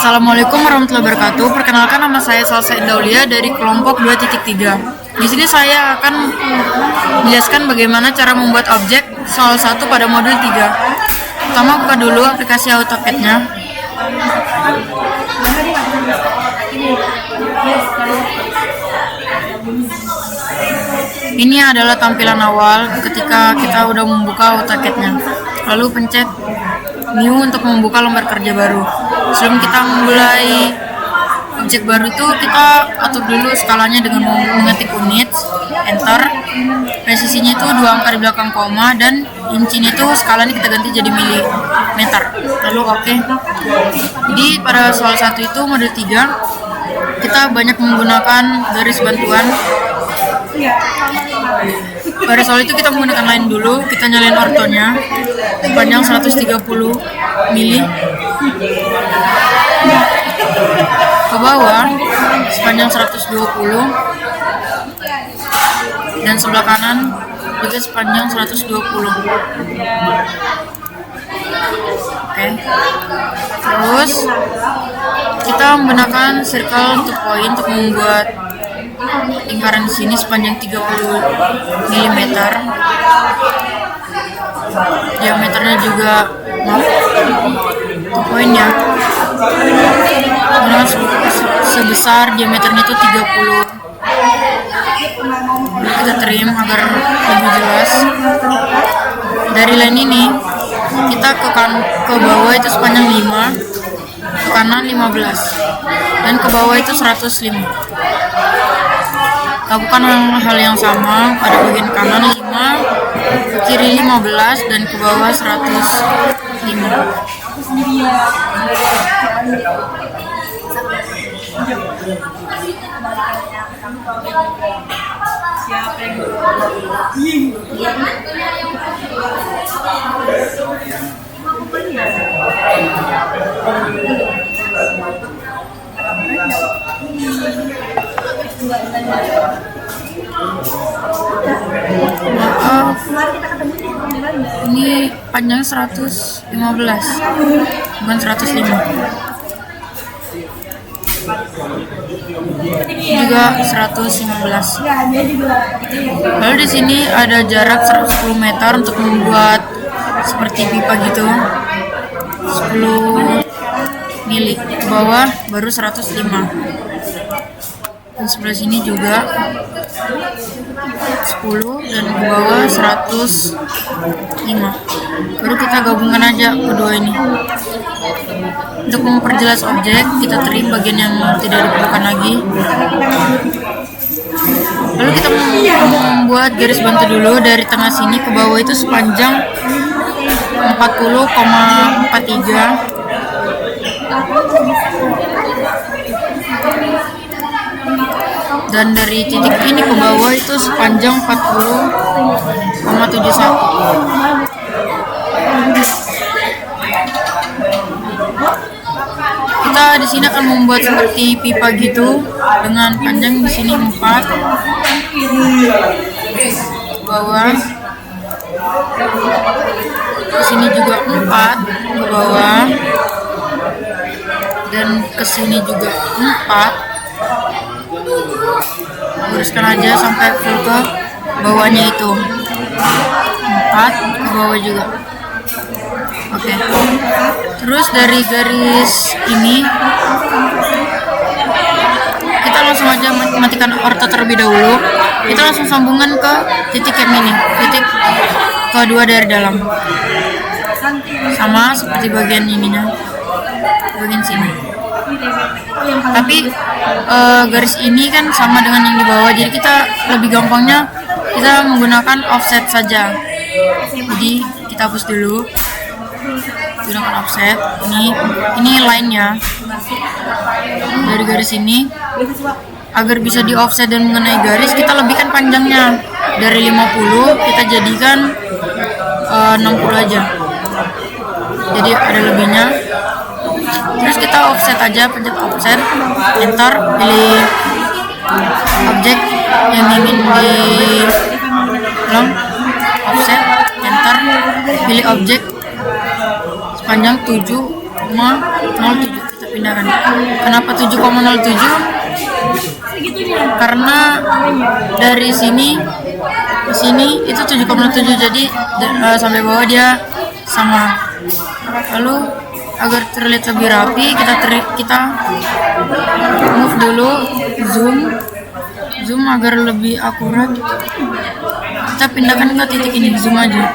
Assalamualaikum warahmatullahi wabarakatuh. Perkenalkan, nama saya Salsa Indaulia dari kelompok 2.3. Di sini saya akan menjelaskan bagaimana cara membuat objek soal 1 pada modul 3. Pertama, buka dulu aplikasi AutoCAD-nya. Ini adalah tampilan awal ketika kita udah membuka AutoCAD-nya. Lalu pencet New untuk membuka lembar kerja baru. Sebelum kita memulai objek baru itu, kita atur dulu skalanya dengan mengetik unit, enter. Presisinya itu 2 angka di belakang koma, dan inci itu skalanya kita ganti jadi milimeter. Lalu oke. Jadi pada soal 1 itu modul 3 kita banyak menggunakan garis bantuan. Pada soal itu kita menggunakan line dulu, kita nyalain ortonya sepanjang 130 mili, ke bawah sepanjang 120, dan sebelah kanan juga sepanjang 120. Oke. Terus kita menggunakan circle to point untuk membuat lingkaran di sini sepanjang 30 mm. Diameternya juga to point ya. Menggunakan sebesar diameternya itu 30. Kita trim agar lebih jelas. Dari line ini kita ke bawah itu sepanjang 5, ke kanan 15, dan ke bawah itu 105. Lakukan hal yang sama pada bagian kanan 5, ke kiri 15, dan ke bawah 105. Ini panjang 115, bukan 105. Juga 115. Lalu di sini ada jarak 110 meter untuk membuat seperti pipa gitu. 10 mili ke bawah baru 105. Dan sebelah sini juga 10, dan ke bawah 105. Baru kita gabungkan aja kedua ini. Untuk memperjelas objek, kita trim bagian yang tidak diperlukan lagi. Lalu kita membuat garis bantu dulu dari tengah sini ke bawah itu sepanjang 40,43. Dan dari titik ini ke bawah itu sepanjang 40,71. Kita di sini akan membuat seperti pipa gitu dengan panjang di sini 4, ke bawah. Di sini juga 4, ke bawah. Dan ke sini juga 4. Luruskan aja sampai full ke bawahnya itu 4, ke bawah juga. Oke. Terus dari garis ini kita langsung aja matikan orto terlebih dahulu. Kita langsung sambungan ke titik yang ini, titik kedua dari dalam, sama seperti bagian ininya, bagian sini. Tapi garis ini kan sama dengan yang di bawah, jadi kita lebih gampangnya kita menggunakan offset saja. Jadi kita hapus dulu, gunakan offset. Ini line-nya dari garis ini. Agar bisa di offset dan mengenai garis, kita lebihkan panjangnya dari 50 kita jadikan 60 aja. Jadi ada lebihnya. Terus kita offset aja, pencet offset, enter, pilih objek yang ingin diulang, offset, enter, pilih objek sepanjang 7,07, kita pindahkan. Kenapa 7,07? Karena dari sini ke sini itu 7,7, jadi sampai bawah dia sama. Lalu agar terlihat lebih rapi, kita move dulu, zoom agar lebih akurat. Kita pindahkan ke titik ini, zoom aja.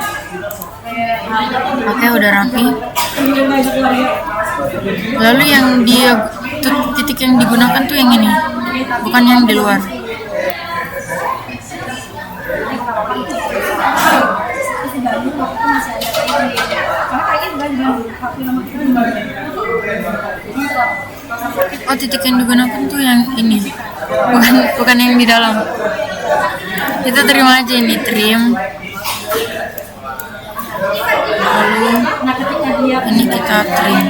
Oke, udah rapi. Lalu yang titik yang digunakan tuh yang ini, bukan yang di luar. Oh, titik yang digunakan tuh yang ini, bukan yang di dalam. Kita terima aja ini, trim. Lalu ini kita trim.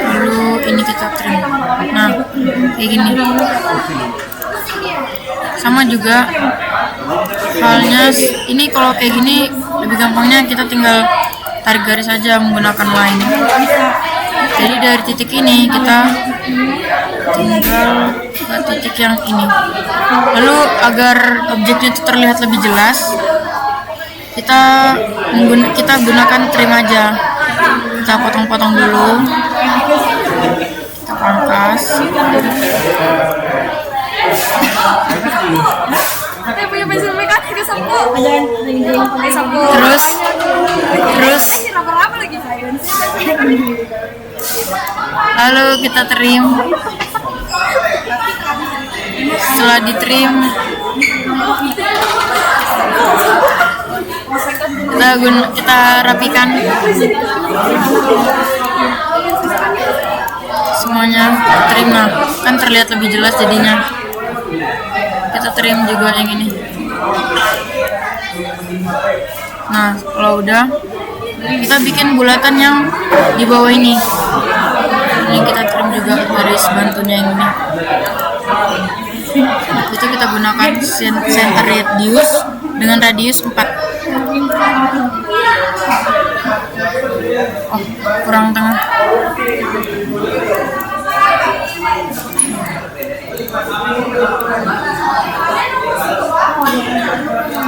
Lalu ini kita trim. Nah, kayak gini. Sama juga halnya ini, kalau kayak gini lebih gampangnya kita tinggal tarik garis saja menggunakan line. Jadi dari titik ini kita tinggal ke titik yang ini. Lalu agar objeknya itu terlihat lebih jelas, kita gunakan trim aja. Kita potong-potong dulu, kita pangkas. Terus lalu kita trim. Setelah ditrim, kita rapikan semuanya. Trim, nah kan terlihat lebih jelas jadinya. Kita trim juga yang ini. Nah, kalau udah, kita bikin bulatan yang di bawah ini. Ini kita trim juga garis bantunya yang ini. Itu kita gunakan center radius dengan radius 4. Oh, kurang tengah.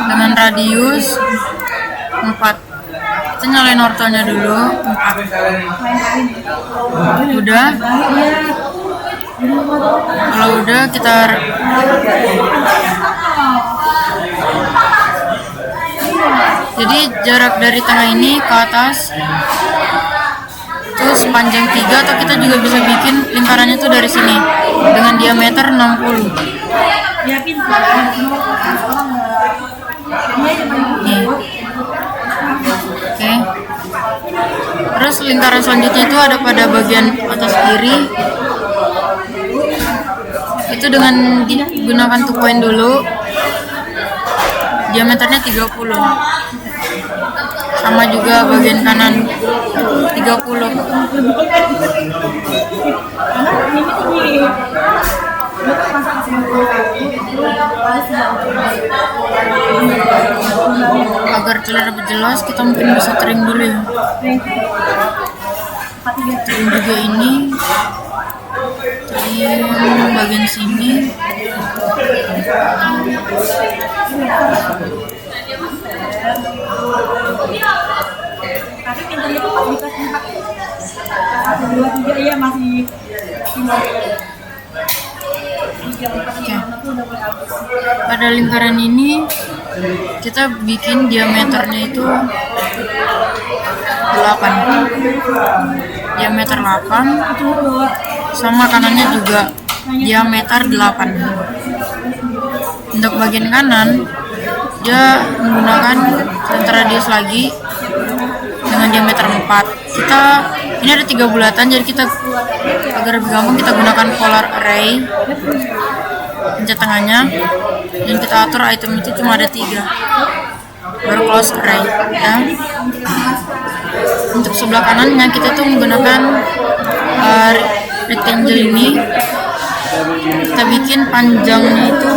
Dengan radius 4. Kita nyalain ortonya dulu, 4. Udah. Kalau udah, kita jadi jarak dari tengah ini ke atas terus panjang 3, atau kita juga bisa bikin lingkarannya tuh dari sini dengan diameter 60. Nih. Oke. Terus lingkaran selanjutnya itu ada pada bagian atas kiri. Itu dengan digunakan 2 point dulu. Diameternya 30. Sama juga bagian kanan 30. Agar terlihat lebih jelas, kita mungkin bisa trim dulu ya. Trim juga ini. Trim bagian sini. Tapi pintunya itu pas dikasih 1, 2, 3 ya masih pada lingkaran ini kita bikin diameternya itu 8. Diameter 8 sama kanannya juga diameter 8. Untuk bagian kanan dia menggunakan center radius lagi dengan diameter 4. Ini ada 3 bulatan, jadi kita agar lebih gampang kita gunakan polar array. Pencet tengahnya dan kita atur item itu cuma ada 3, baru close array ya. Untuk sebelah kanannya kita tuh menggunakan rectangle ini. Kita bikin panjangnya itu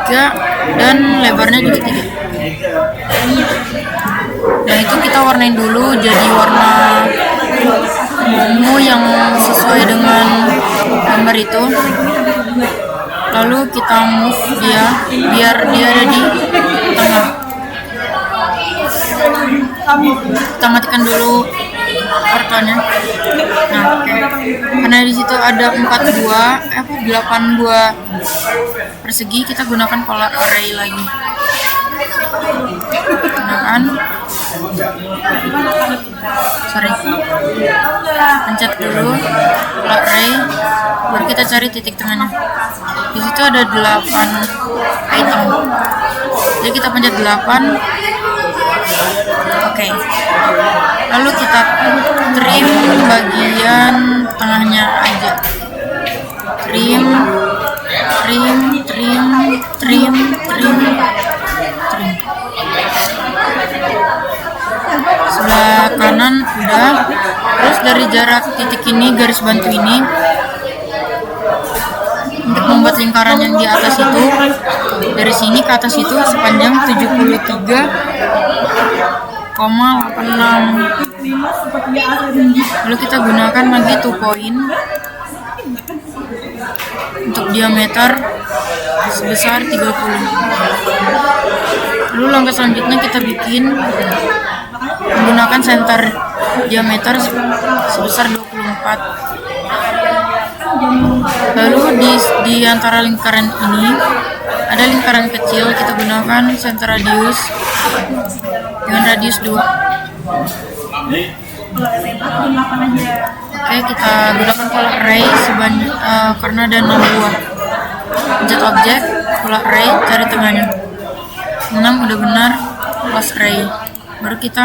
3 dan lebarnya juga 3. Nah itu kita warnain dulu jadi warna ungu yang sesuai dengan gambar itu, lalu kita move dia biar dia ada di tengah. Kita matikan dulu kartonnya. Nah, oke. Karena di situ ada 8 buah persegi, kita gunakan polar array lagi. Gunakan, pencet dulu polar array, baru kita cari titik tengahnya. Di situ ada 8 item, jadi kita pencet 8. Oke. Lalu kita trim bagian tengahnya aja. Trim. Sebelah kanan udah. Terus dari jarak titik ini, garis bantu ini, untuk membuat lingkaran yang di atas itu, dari sini ke atas itu sepanjang 73,86. Lalu kita gunakan lagi 2 point untuk diameter sebesar 30. Lalu langkah selanjutnya kita bikin menggunakan center diameter sebesar 24. Lalu di antara lingkaran ini ada lingkaran kecil, kita gunakan center radius dengan radius 2. Oke, kita gunakan polar array karena ada 6 buah. Pencet objek, polar array, cari tengahnya. 6 udah benar, close array. Baru kita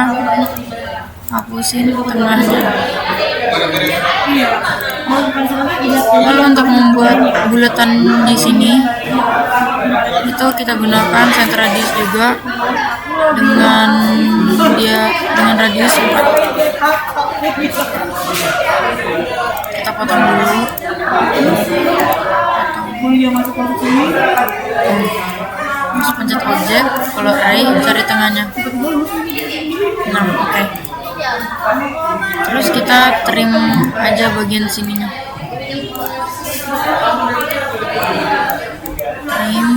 hapusin tengahnya. Lalu untuk membuat bulatan di sini itu kita gunakan center radius juga dengan radius 4. Kita potong dulu. Terus pencet objek, polar array, cari tengahnya. Nah, oke. Terus kita trim aja bagian sininya. Trim.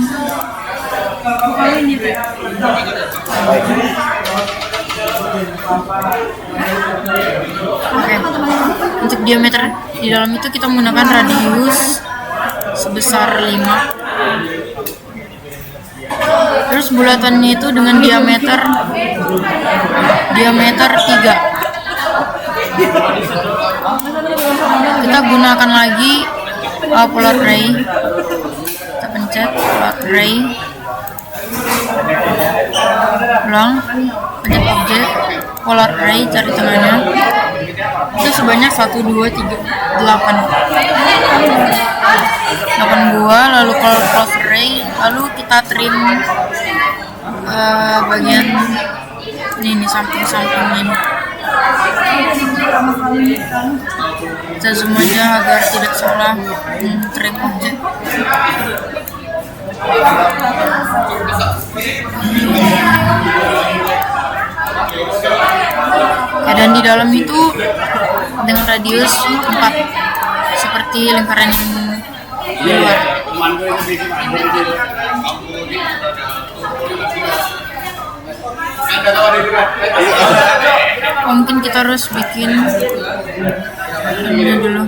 Oke. Untuk diameter di dalam itu kita menggunakan radius sebesar 5. Terus bulatannya itu dengan diameter 3. Kita gunakan lagi polar array. Kita pencet polar array. Ulang, pencet objek, polar array, cari tengahnya. Itu sebanyak 1, 2, 3, 8 buah. Lalu close array, lalu kita trim bagian ini samping-samping ini. Kita zoom aja agar tidak salah trim objek. Dan di dalam itu dengan radius 4 seperti lingkaran yang di luar. Mungkin kita harus bikin ini dulu.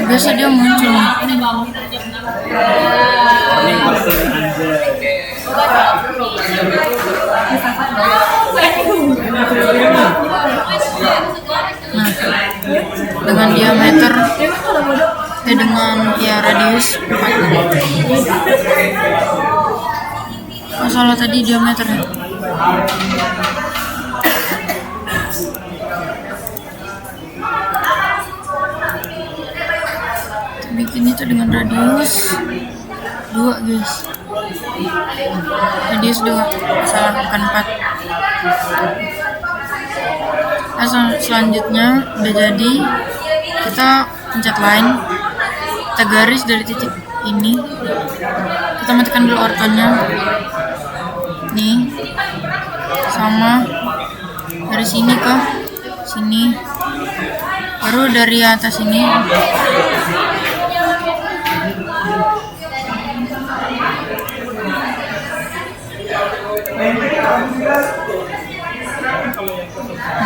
Biasa dia muncul. Nah, dengan diameter dengan radius 4. Masalah tadi diameternya. bikin itu dengan radius 2 guys, radius 2, salah bukan 4. Nah, selanjutnya udah jadi, kita pencet line, kita garis dari titik ini, kita matikan dulu ortonya nih, sama dari sini ke sini, baru dari atas ini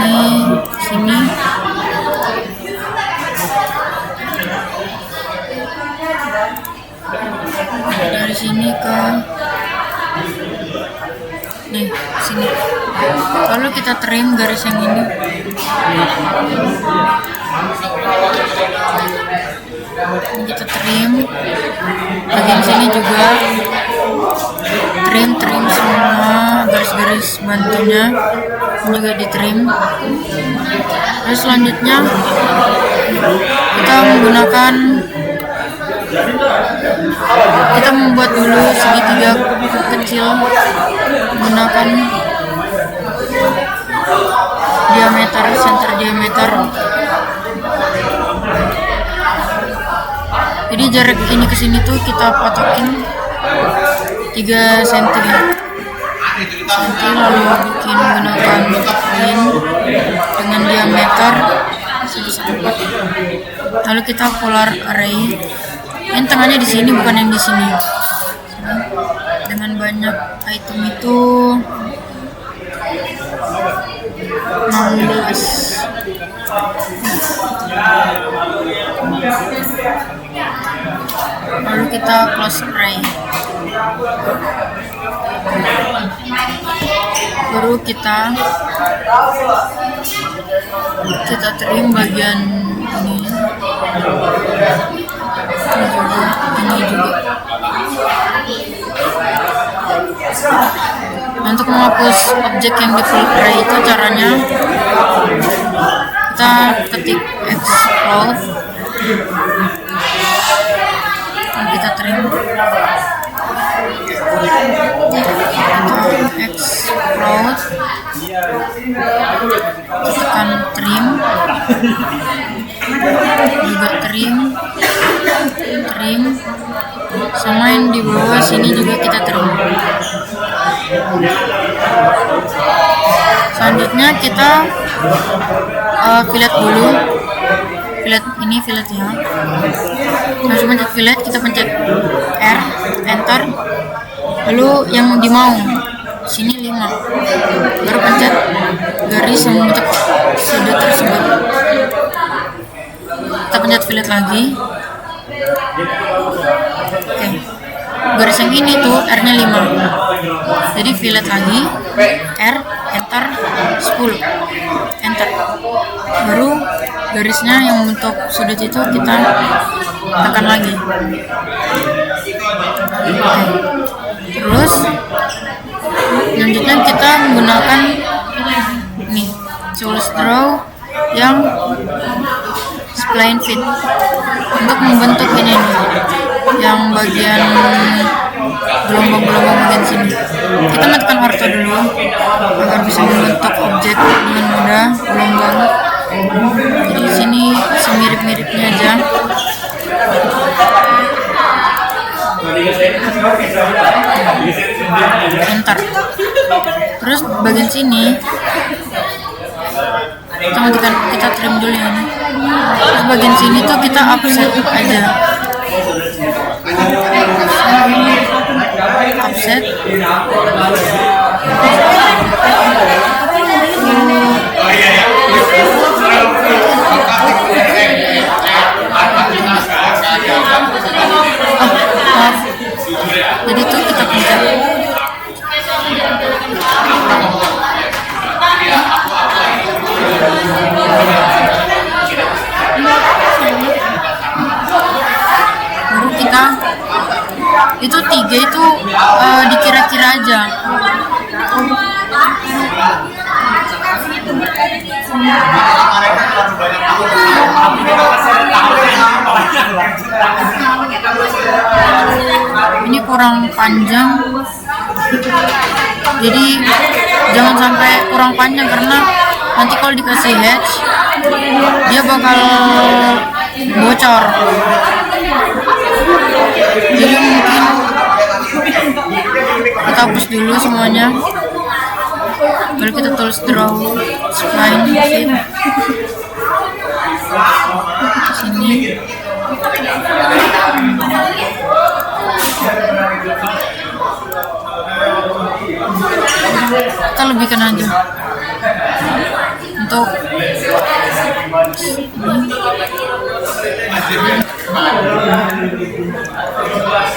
nih sini, dari sini ke nih sini, lalu kita trim garis yang ini. Kita trim bagian sini juga, trim semua garis-garis bantunya juga di trim. Terus selanjutnya kita membuat dulu segitiga kecil menggunakan diameter, center diameter. Jadi jarak ini ke sini tuh kita patokin 3 cm lalu bikin menggunakan pin dengan diameter sebesar 4. Lalu kita polar array. Yang tengahnya di sini bukan yang di sini. Dengan banyak item itu 16. Lalu kita close array. Baru kita trim bagian ini juga. Untuk menghapus objek yang di full array itu caranya kita ketik explode dan kita trim. Explode, tekan trim, juga trim, sama yang di bawah sini juga kita trim. Selanjutnya kita fillet dulu, fillet ya. Langsung pencet fillet, kita pencet R, enter. Lalu yang dimau sini 5, baru pencet garis yang membentuk sudut tersebut. Kita pencet fillet lagi. Oke, garis yang ini tuh R-nya 5, jadi fillet lagi, R, enter, 10, enter. Baru garisnya yang membentuk sudut itu kita tekan lagi. Oke. Terus selanjutnya kita menggunakan nih tools draw yang spline fit untuk membentuk ini nih, yang bagian gelombang-gelombang bagian sini. Kita matikan ortho dulu agar bisa membentuk objek dengan mudah gelombang. Jadi di sini semirip-miripnya aja. Enter. Terus bagian sini kita trim dulu ya. Terus bagian sini tuh kita offset aja. Offset. Jadi tuh kita pencet. Baru kita itu 3 itu dikira-kira aja. Ini kurang panjang, jadi jangan sampai kurang panjang karena nanti kalau dikasih hatch dia bakal bocor. Jadi mungkin kita hapus dulu semuanya, lalu kita tulis draw spline fit sini. Kita lebihkan aja untuk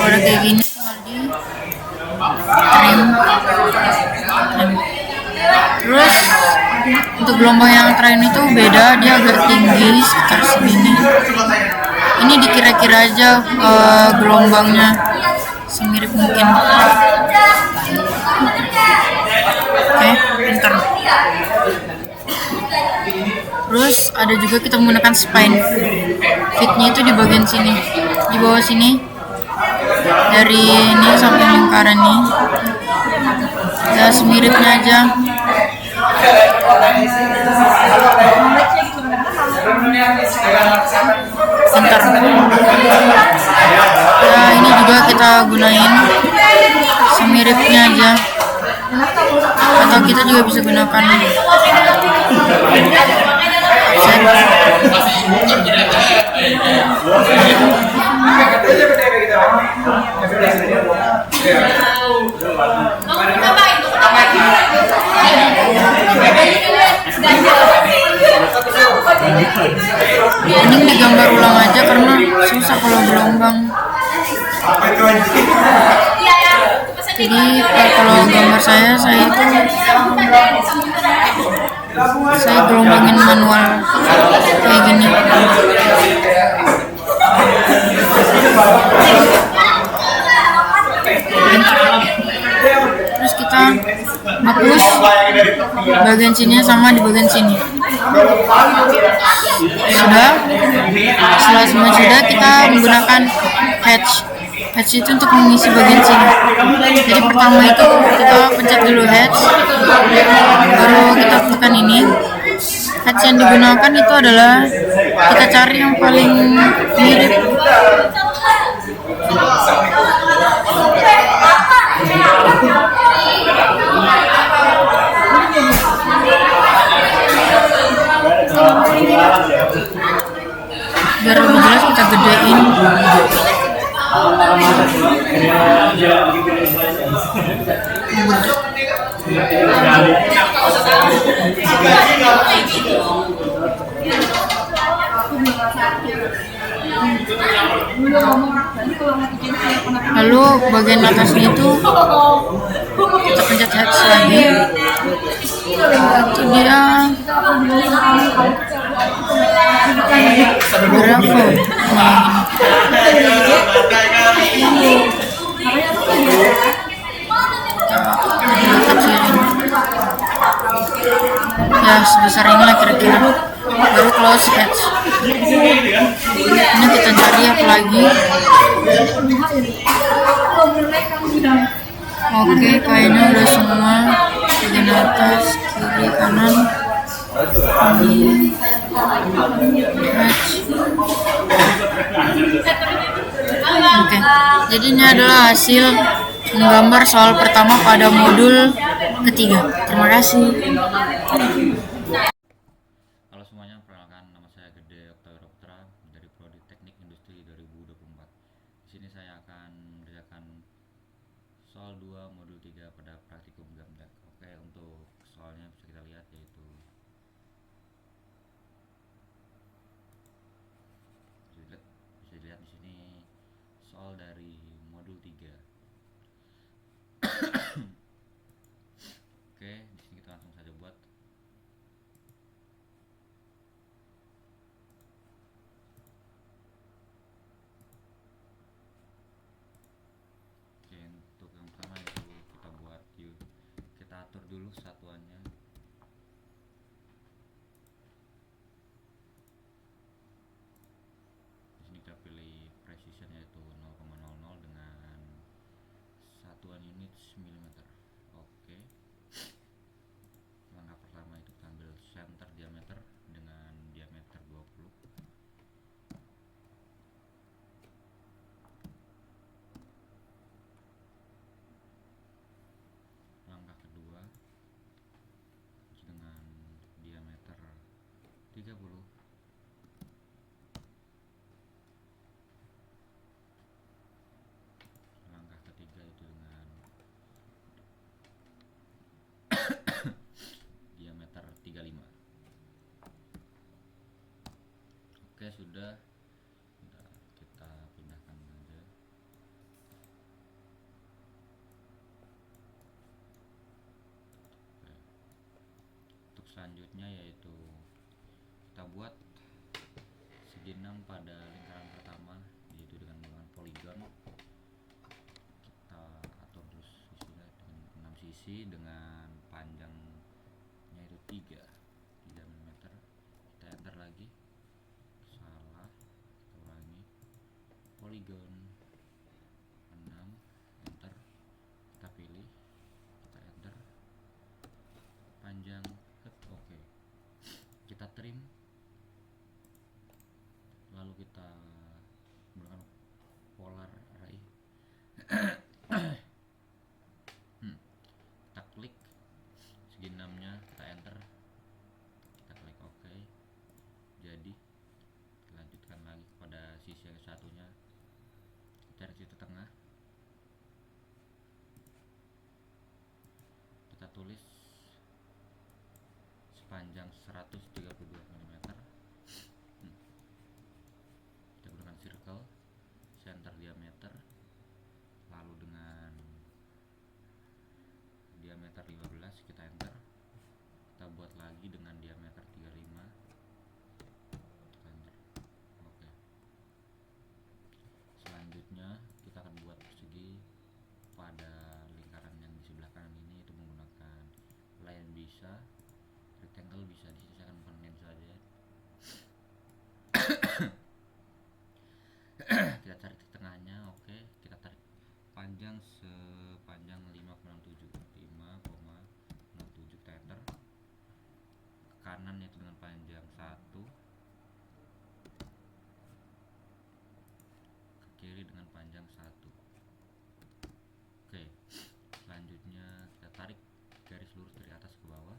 udah kayak gini tinggal di trim. Terus untuk gelombang yang terakhir itu beda, dia agak tinggi sekitar segini. Ini dikira-kira aja gelombangnya semirip mungkin. Oke, pintar. Terus ada juga kita menggunakan spine fitnya itu di bagian sini, di bawah sini, dari ini sampai lingkaran nih. Ya semiripnya aja. Bentar. Ya ini juga kita gunain semiripnya aja. Atau kita juga bisa gunakan ini digambar ulang aja karena susah kalau gelombang. Jadi kalau gambar saya itu saya gelombangin manual kayak gini. Terus kita hapus bagian sini sama di bagian sini. Sudah. Setelah semua sudah, kita menggunakan hatch. Hatch itu untuk mengisi bagian sini. Jadi pertama itu kita pencet dulu hatch, baru kita tekan ini. Hatch yang digunakan itu adalah kita cari yang paling mirip. Biar lebih jelas kita gedein. Lalu bagian atasnya itu kita pencet hatch lagi. Itu dia berapa? Ya sebesar inilah kira-kira. Baru close hatch. Ini kita cari apa lagi? Oke, kayaknya udah semua. Bagian atas, kiri, kanan. Ini hatch. Oke, jadi ini adalah hasil menggambar soal pertama pada modul ketiga. Terima kasih. Halo semuanya, perkenalkan nama saya Gede Oktavio Putra dari Prodi Teknik Industri 2024. Di sini saya akan mengerjakan soal 2 modul 3 pada praktikum Gamtek. Oke, untuk soalnya bisa kita lihat yaitu bisa dilihat di sini soal dari modul 3. Oke, di sini kita langsung saja buat. Oke, untuk yang pertama itu kita buat kita atur dulu satuannya. udah kita pindahkan aja. Oke. Untuk selanjutnya yaitu kita buat segi 6 pada lingkaran pertama, yaitu dengan menggunakan poligon. Kita atur terus sisinya dengan 6 sisi dengan panjangnya itu 3 mm. Kita enter lagi, salah, kita ulangi, poligon 6, enter, kita pilih, kita enter, panjang, oke. Kita trim, lalu kita menggunakan polar array. Kita klik segi 6 nya, kita enter, kita klik OK. Jadi lanjutkan lagi pada sisi yang satunya, cari titik tengah, kita tulis sepanjang 132 mm. Kita gunakan circle, center diameter, lalu dengan diameter 15 kita enter, kita buat lagi dengan diameter 35, kita enter. Oke. Selanjutnya kita akan buat persegi pada lingkaran yang di sebelah kanan ini, itu menggunakan line bisa, rectangle bisa, di sini saya akan menggunakan line saja. Kita cari titik tengahnya, oke. Kita tarik panjang sepanjang 5,67, kita enter. Ke kanan yaitu dengan panjang 1, ke kiri dengan panjang 1. Oke, selanjutnya kita tarik garis lurus dari atas ke bawah,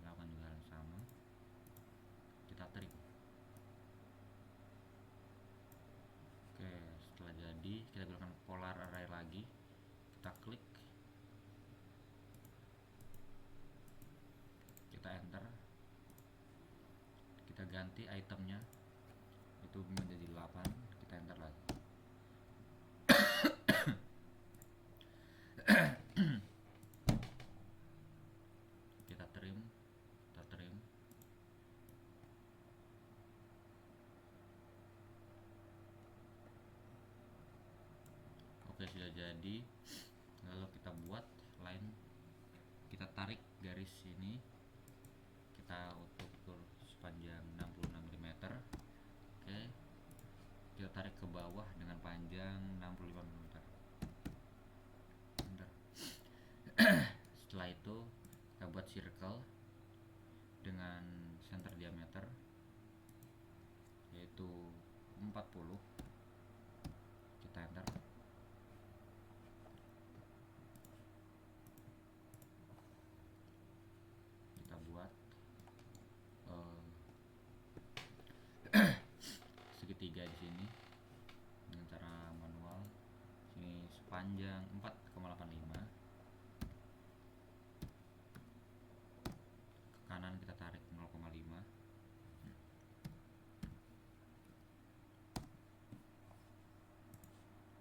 lakukan juga hal yang sama, kita trim. Oke, setelah jadi kita gunakan polar array lagi, kita klik, kita enter, kita ganti itemnya itu menjadi 8, kita enter lagi. Kita trim, oke, sudah jadi. Lalu kita buat line, kita tarik garis ini, kita ukur sepanjang 66 mm. Oke, kita tarik ke bawah dengan panjang 65 mm. Bentar. Setelah itu kita buat circle dengan center diameter yaitu 40, kita enter. Kita buat segitiga di sini dengan cara manual. Sini sepanjang 4,85, ke kanan kita tarik 0,5,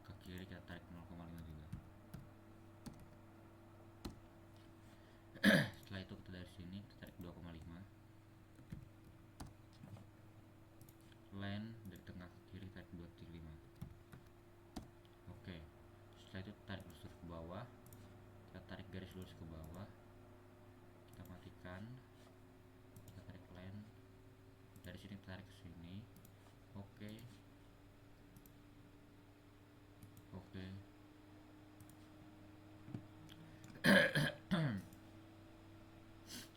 ke kiri kita tarik 0,5 juga. Setelah itu kita dari sini kita tarik 2,5, line dari tengah ke kiri tarik 2,5. Oke, setelah itu tarik lurus ke bawah, kita tarik garis lurus ke bawah, kita matikan, kita tarik line dari sini, kita tarik ke sini. Oke,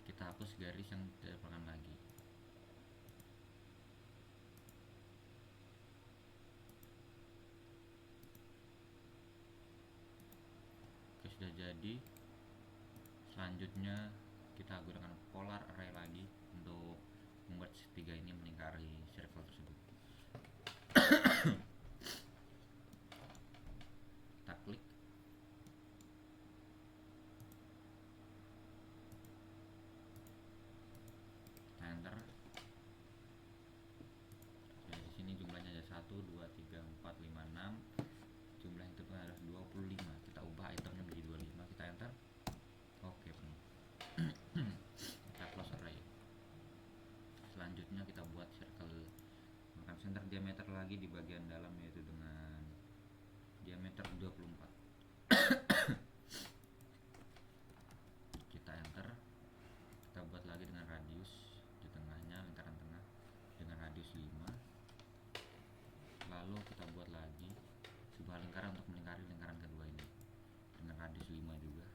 kita hapus garis yang tidak diperlukan lagi. Oke, sudah jadi. Selanjutnya kita gunakan polar array lagi untuk membuat segitiga ini melingkari circle tersebut. Kita klik, kita enter, lagi di bagian dalam, yaitu dengan diameter 24. Kita enter, kita buat lagi dengan radius di tengahnya, lingkaran tengah dengan radius 5. Lalu kita buat lagi sebuah lingkaran untuk melingkari lingkaran kedua ini dengan radius 5 juga.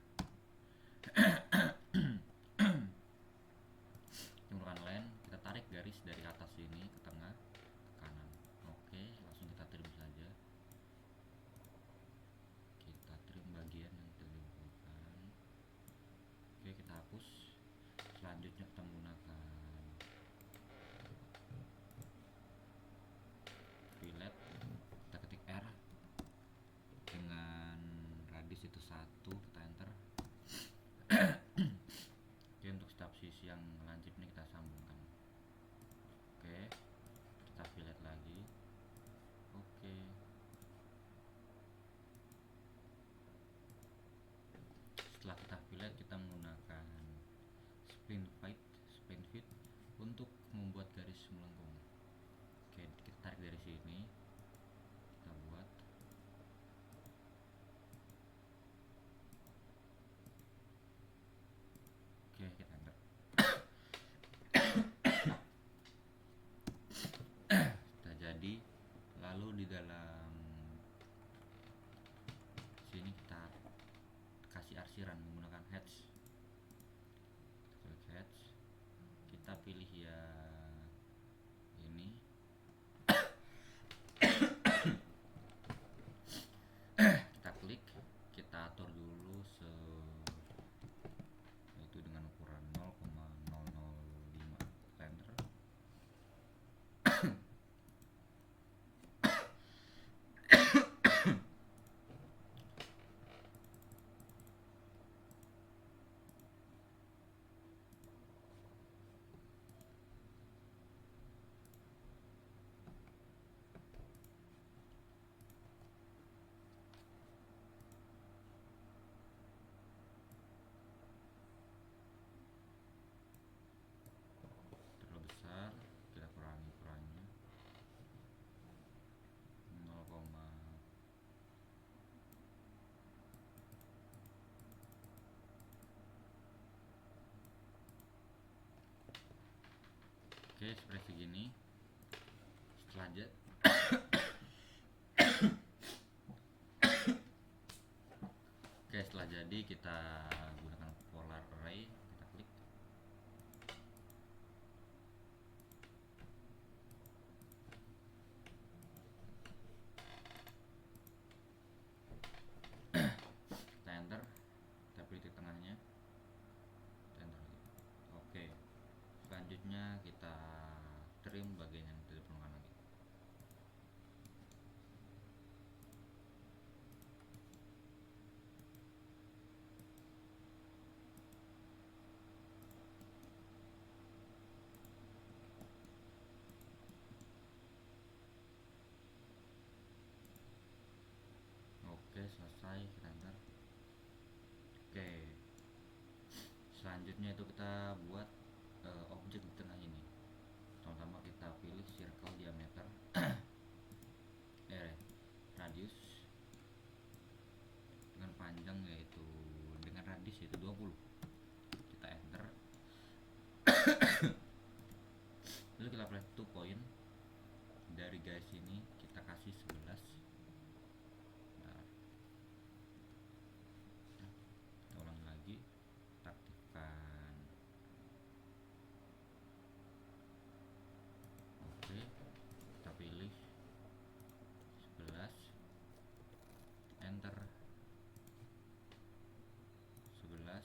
Menggunakan line, kita tarik garis dari atas ini ke tengah ke kanan. Oke, langsung kita trim saja. Kita trim bagian yang terliburkan. Oke, kita hapus. Selanjutnya kita menggunakan fillet, kita ketik R dengan radius itu 1, kita enter. Oke, untuk stop sisi yang lancip ini kita sambungkan. Oke, kita fillet lagi. Oke, setelah kita fillet, kita menggunakan spline fit untuk membuat garis melengkung. Oke, kita tarik dari sini, kita buat. Oke, kita enter. Sudah jadi. Lalu di dalam sini kita kasih arsiran menggunakan hatch. Kita klik hatch, kita pilih ya ini. Kita klik, kita atur dulu itu dengan ukuran 0,005, kita enter. Terlalu besar, kita kurangi ukurannya 0, oke, seperti segini. Setelah oke, setelah jadi, kita gunakan polar array, kita klik. Kita enter, kita pilih titik tengahnya, kita enter lagi. Oke, selanjutnya kita trim bagian yang tidak diperlukan lagi. Oke, selesai, kita enter. Oke, selanjutnya itu kita buat objek di tengah ini. Pertama kita pilih circle diameter radius dengan panjang dengan radius yaitu 20. Kita enter. Lalu kita pilih 2 point. Dari garis ini kita kasih 11. Bentar. Kita ulang lagi, kita aktifkan. Oke, kita pilih 11, enter. 11,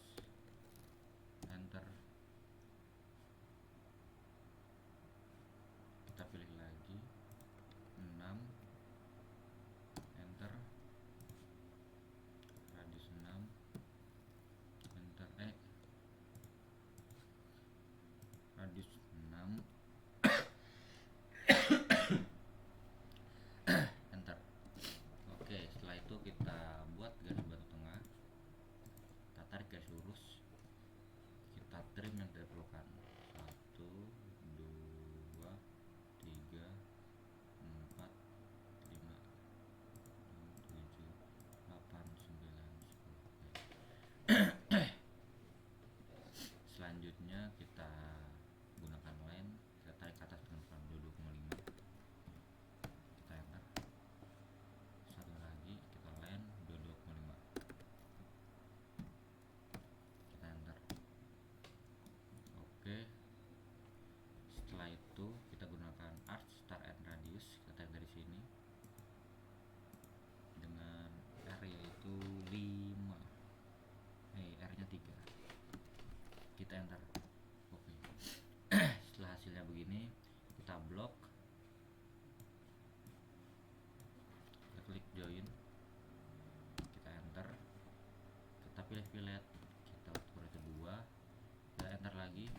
fillet, kita ukur itu 2, kita enter lagi.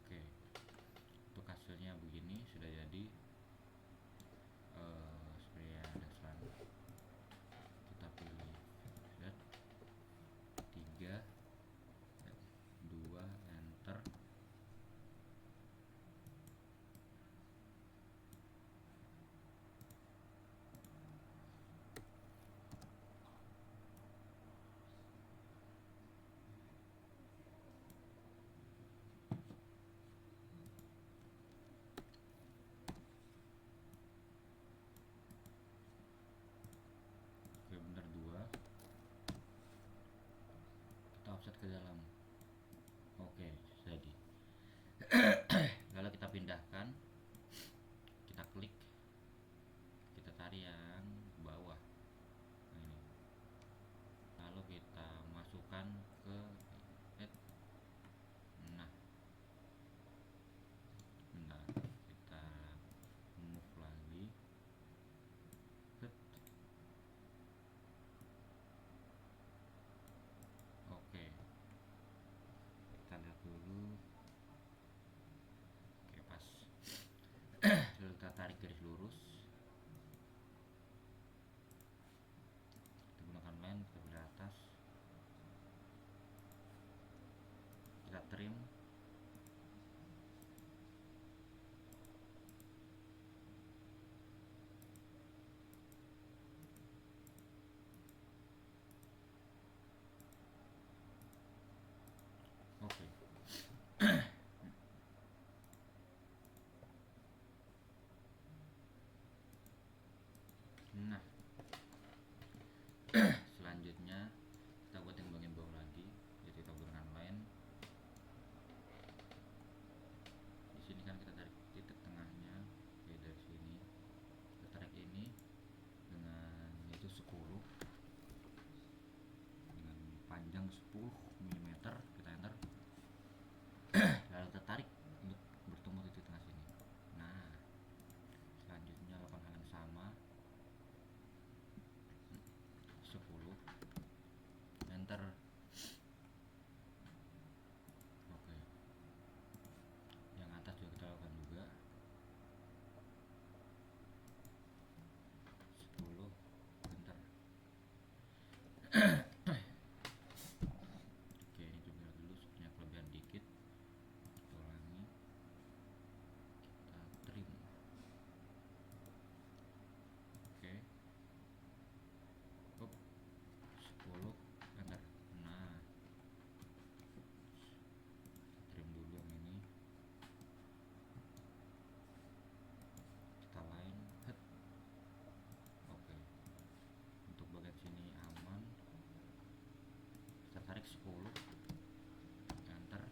Oke, untuk hasilnya begini, sudah jadi. Seperti yang ada selanjutnya, kita pilih fillet 3, 2, enter. Oke, benar 2, kita offset ke dalam. Oke, jadi. Lalu kita pindahkan, kita klik, kita tarik yang bawah. Nah, ini. Lalu kita masukkan ke head. Nah, bentar, kita move lagi. Head. Oke, kita lihat dulu. Oke, pas. Lalu kita tarik garis lurus, kita gunakan line, kita pilih atas, kita trim. Oke. Nah, selanjutnya kita buat yang bagian bawah lagi, yaitu kita gunakan line. Di sini kan kita tarik titik tengahnya, oke, dari sini kita tarik ini dengan itu 10, dengan panjang 10 mm, kita enter. Lalu kita tarik untuk bertemu titik tengah sini. Nah, selanjutnya lakukan hal yang sama, 10, enter. Oke, yang atas juga kita lakukan juga, 10, enter. Oke, ini juga dulu sebenarnya kelebihan dikit, kita ulangi, kita trim. Oke, hop, 10, enter. Nah, trim dulu yang ini, kita line, head. Oke, untuk bagian sini aman, kita tarik 10, enter.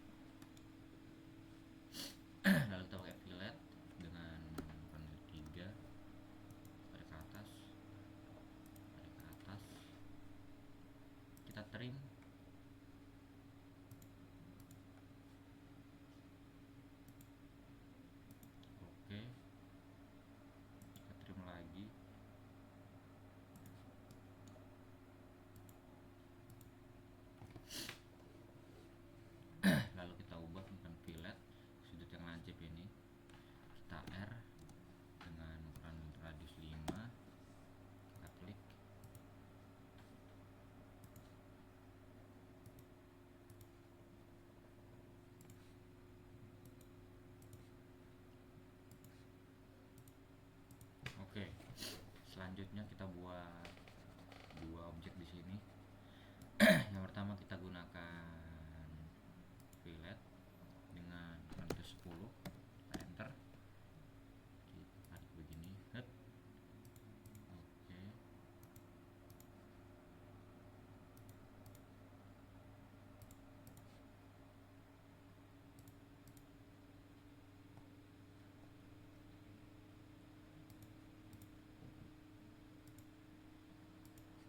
Lalu kita pakai fillet dengan panel 3, tarik ke atas, tarik ke atas, kita trim. Oke, kita trim lagi. Lalu kita ubah bukan fillet, sudut yang lancip ini kita R dengan ukuran radius 5, kita klik. Oke, selanjutnya kita buat 2 objek di sini. Yang pertama kita gunakan fillet dengan radius 10, kita enter, kita tarik begini, head. Oke,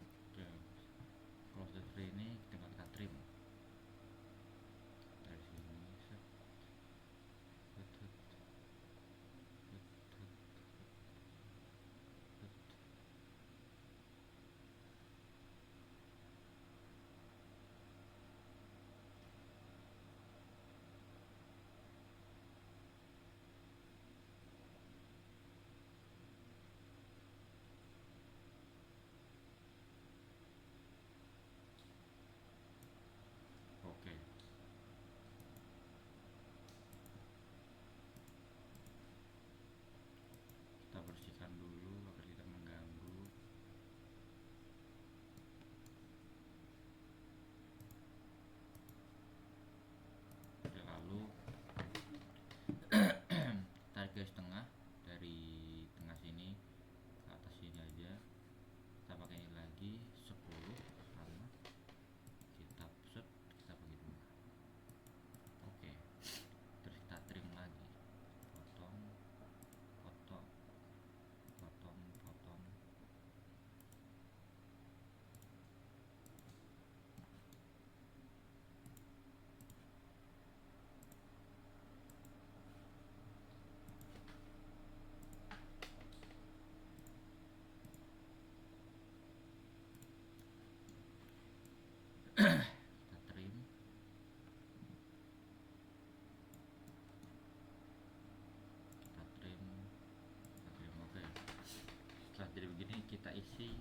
oke, kalau sudah seperti ini tinggal kita trim. isi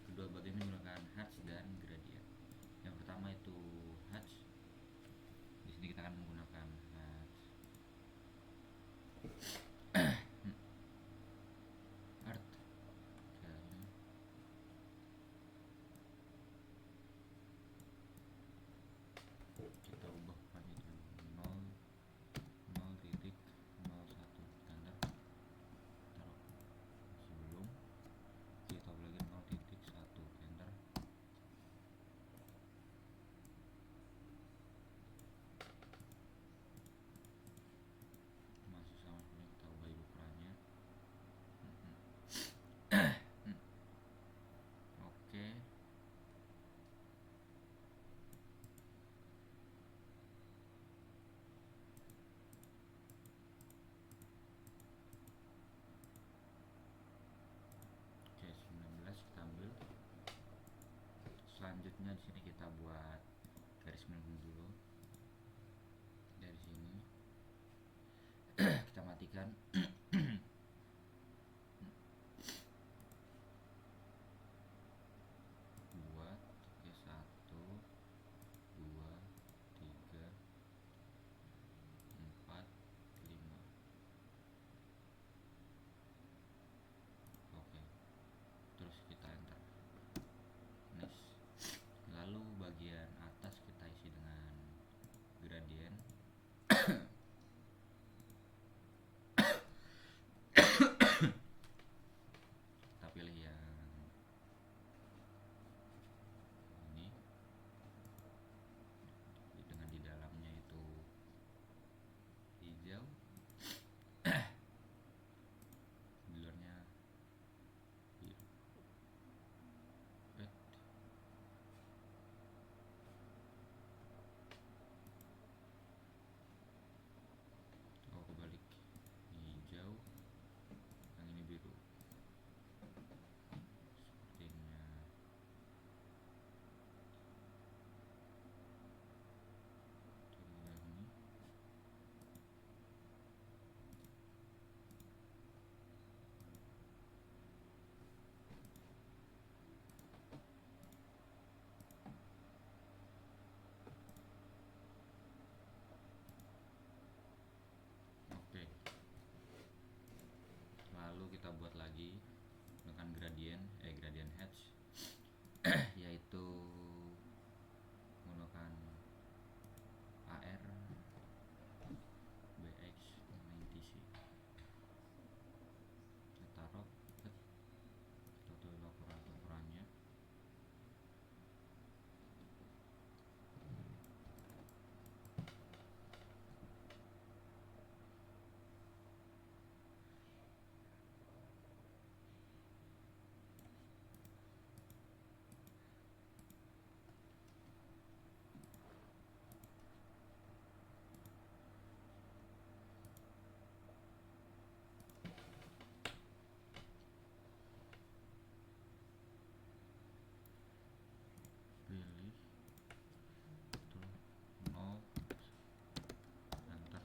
kedua bagian ini menggunakan hatch dan gradient. Yang pertama itu hatch. Di sini kita akan menggunakan hatch. Art. Kita ubah parameter 0 0.01 standar. Taruh sebelum kita ubah lagi 0.1 enter. Masih sama seperti kita ubah ukurannya. Oke. Oke, 19 kita ambil. Selanjutnya di sini kita buat garis melengkung dulu. Dari sini kita matikan. Buat oke 1 2 3 4 5. Oke, terus kita enter. Next. Lalu bagian atas kita isi dengan gradient. Kita pilih yang ini, dengan di dalamnya itu hijau, di luarnya biru. Red. Oh, kebalik, ini hijau, yang ini biru. Sepertinya ini. Oke. Lalu kita buat lagi dengan gradient hatch, yaitu menggunakan AR BX 90C. Kita taruh, kita tulis ukurannya. Pilih itu 0 enter.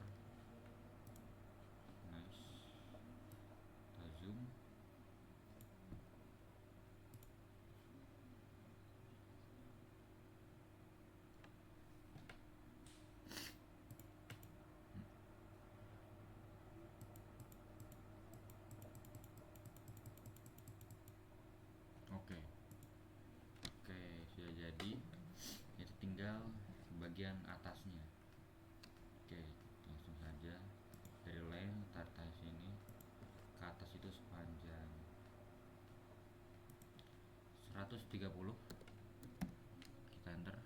Nice. Kita zoom. Oke. Oke, sudah jadi. Itu tinggal bagian atasnya. Oke, langsung saja dari length tarik sini ke atas itu sepanjang 130. Kita enter.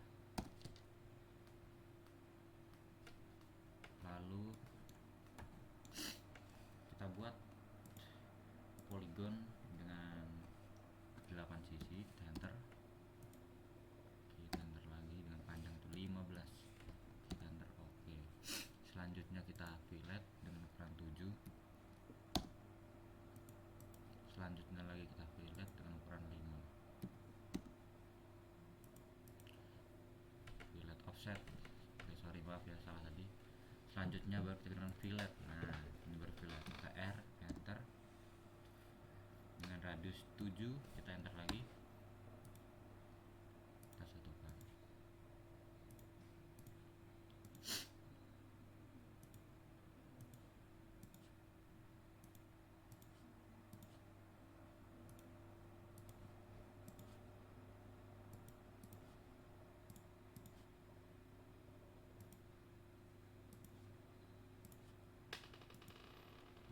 Lalu kita buat poligon dengan 8 sisi. Kita enter. Kita enter lagi dengan panjang itu 15. Kita enter. Oke. Selanjutnya kita fillet dengan ukuran 7. Selanjutnya lagi kita fillet dengan ukuran 5. Fillet offset. Oke, sorry, maaf ya, salah tadi. Selanjutnya baru kita dengan fillet. Nah, ini baru fillet. Kita R, enter dengan radius 7, kita enter lagi, kita satukan.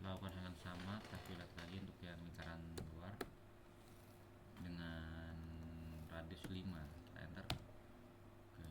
Lakukan hal yang sama, tapi lihat lagi untuk yang lingkaran luar dengan radius 5, kita enter. Oke.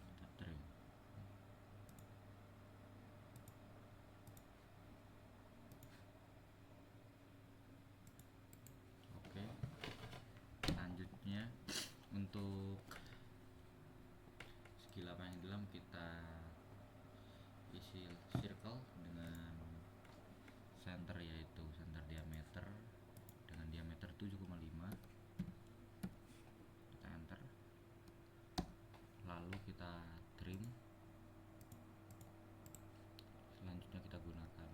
Kita trim. Oke. Selanjutnya untuk segi lapangan yang dalam kita isi circle dengan center, yaitu center diameter dengan diameter 7,5, kita enter. Lalu kita trim. Selanjutnya kita gunakan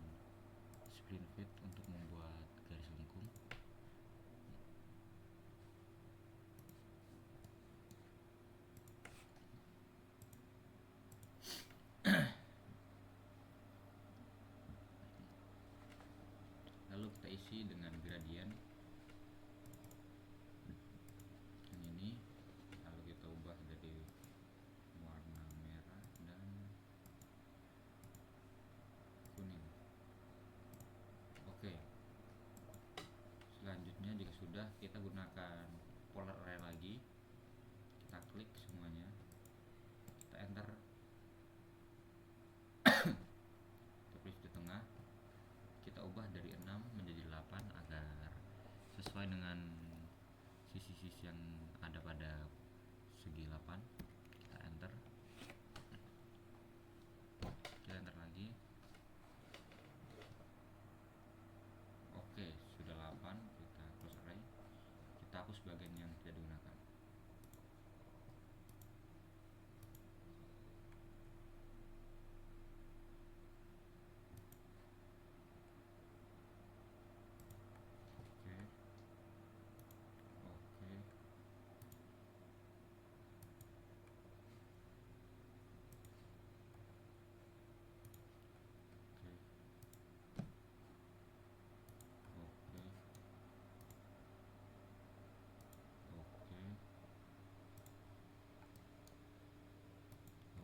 spline fit untuk membuat garis lengkung. Lalu kita isi dengan gradient yang ini, lalu kita ubah jadi warna merah dan kuning. Oke. Selanjutnya jika sudah, kita gunakan polar array lagi, kita klik semuanya, kita enter, kita pilih di tengah, kita ubah dari 6 menjadi 8 agar sesuai dengan sisi-sisi yang ada pada segi 8. Kita enter, kita enter lagi. Oke, sudah 8, kita close array, kita hapus bagian yang tidak digunakan. Oke. Oke. Oke. Oke.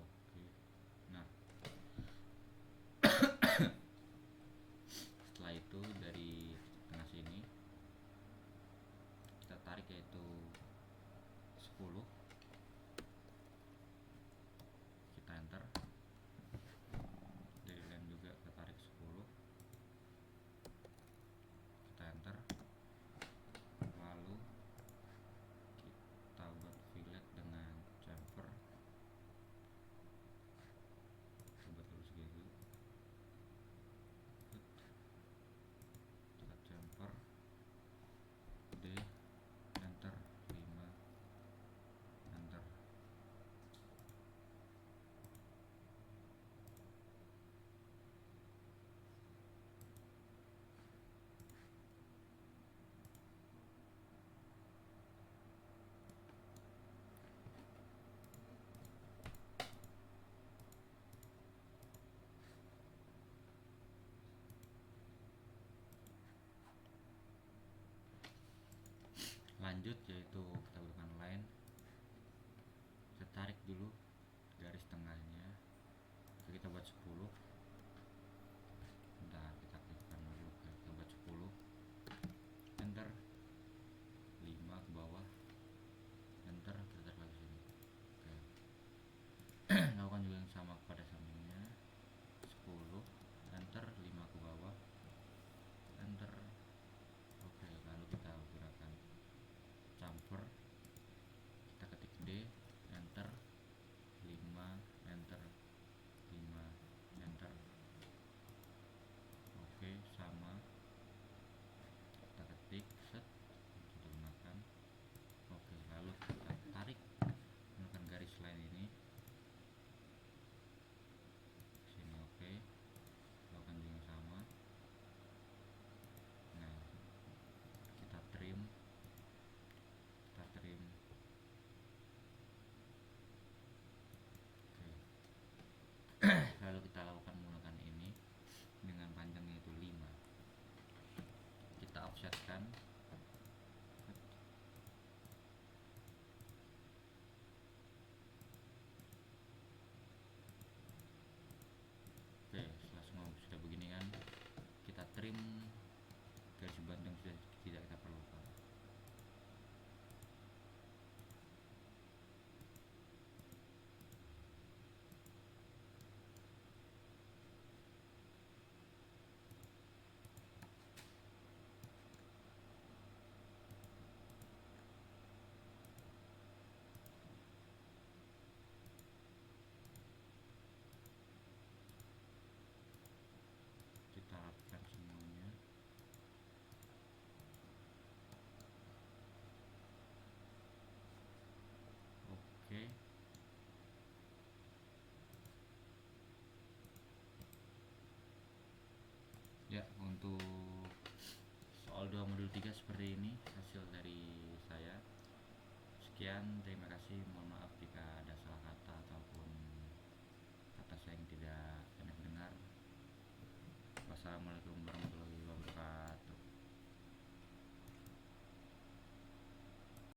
Oke. Nah, setelah itu dari tengah sini kita tarik, yaitu 10, kita enter. Dari lem juga kita tarik 10, kita enter. Lalu kita buat fillet dengan chamfer, kita buat lurus gitu, kita chamfer D, enter, 5, enter. Lanjut, yaitu kita gunakan line, kita tarik dulu garis tengahnya, kita buat 10. Bentar, kita klikkan dulu. Oke, kita buat 10, enter. 5 ke bawah, enter, kita tarik lagi sini. Oke. Lakukan juga yang sama pada sampingnya, 10, enter, 5 ke bawah, enter. Oke, lalu kita gunakan chamfer, kita untuk soal 2 modul 3 seperti ini hasil dari saya. Sekian, terima kasih, mohon maaf.